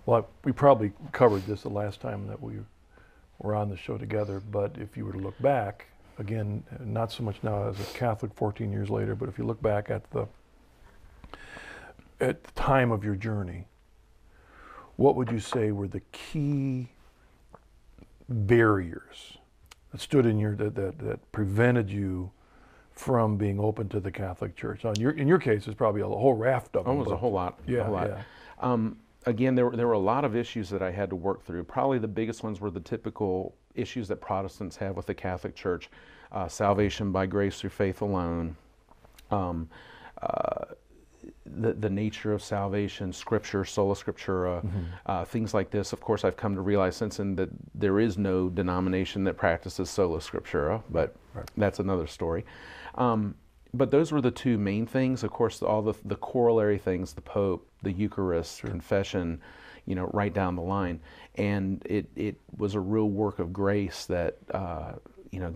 Well, we probably covered this the last time that we were on the show together, but if you were to look back, again, not so much now as a Catholic 14 years later, but if you look back at the time of your journey, what would you say were the key barriers that stood in that prevented you from being open to the Catholic Church? Now, in your case, there's probably a whole raft of them. Almost a whole lot. Yeah, a whole lot. yeah. Again, there were a lot of issues that I had to work through. Probably the biggest ones were the typical issues that Protestants have with the Catholic Church: salvation by grace through faith alone, the nature of salvation, Scripture, sola Scriptura, things like this. Of course, I've come to realize since then that there is no denomination that practices sola Scriptura, but that's another story. But those were the two main things. Of course, all the corollary things, the Pope, the Eucharist, confession, right down the line. And it was a real work of grace that,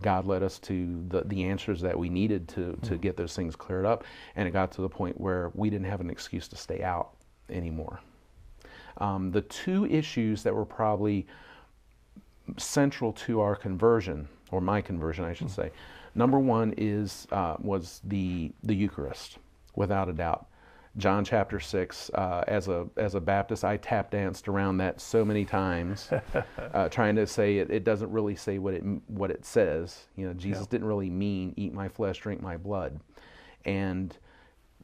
God led us to the answers that we needed to get those things cleared up. And it got to the point where we didn't have an excuse to stay out anymore. The two issues that were probably central to our conversion, or my conversion, I should say. Number one was the Eucharist, without a doubt. John chapter 6, as a Baptist, I tap danced around that so many times, trying to say it doesn't really say what it says. Jesus didn't really mean eat my flesh, drink my blood. And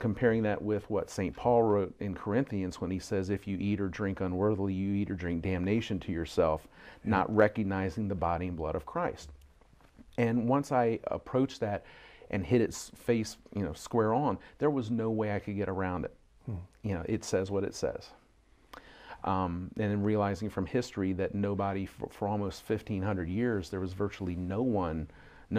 comparing that with what St. Paul wrote in Corinthians when he says, if you eat or drink unworthily, you eat or drink damnation to yourself, not recognizing the body and blood of Christ. And once I approached that and hit its face, square on, there was no way I could get around it. It says what it says. And then realizing from history that nobody, for almost 1,500 years, there was virtually no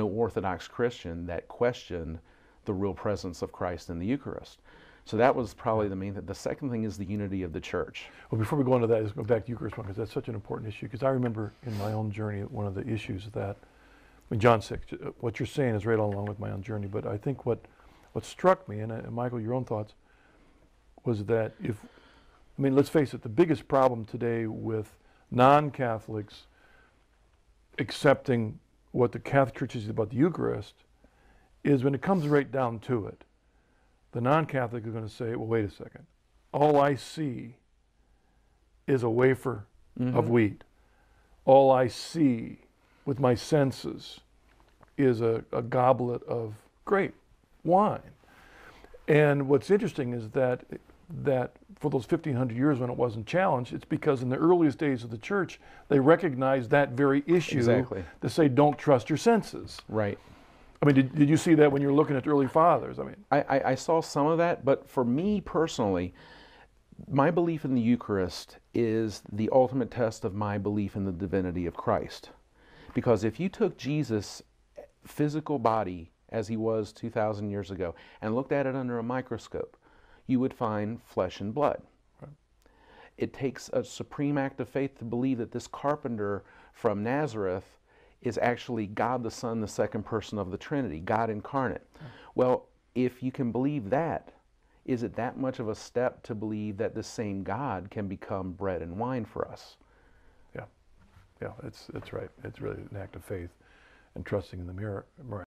Orthodox Christian that questioned the real presence of Christ in the Eucharist. So that was probably the main thing. The second thing is the unity of the church. Well, before we go into that, let's go back to Eucharist one, because that's such an important issue. Because I remember in my own journey, one of the issues that, John 6, what you're saying is right along with my own journey, but I think what struck me, and Michael, your own thoughts, was that let's face it, the biggest problem today with non-Catholics accepting what the Catholic Church is about the Eucharist is when it comes right down to it, the non-Catholic is going to say, well, wait a second, all I see is a wafer of wheat. All I see with my senses is a goblet of grape wine. And what's interesting is that for those 1,500 years when it wasn't challenged, it's because in the earliest days of the church, they recognized that very issue to say, don't trust your senses. Right. Did you see that when you're looking at the early fathers? I saw some of that, but for me personally, my belief in the Eucharist is the ultimate test of my belief in the divinity of Christ. Because if you took Jesus' physical body as he was 2,000 years ago and looked at it under a microscope, you would find flesh and blood. Right. It takes a supreme act of faith to believe that this carpenter from Nazareth is actually God the Son, the second person of the Trinity, God incarnate. Right. Well, if you can believe that, is it that much of a step to believe that the same God can become bread and wine for us? Yeah, that's right. It's really an act of faith and trusting in the miracle.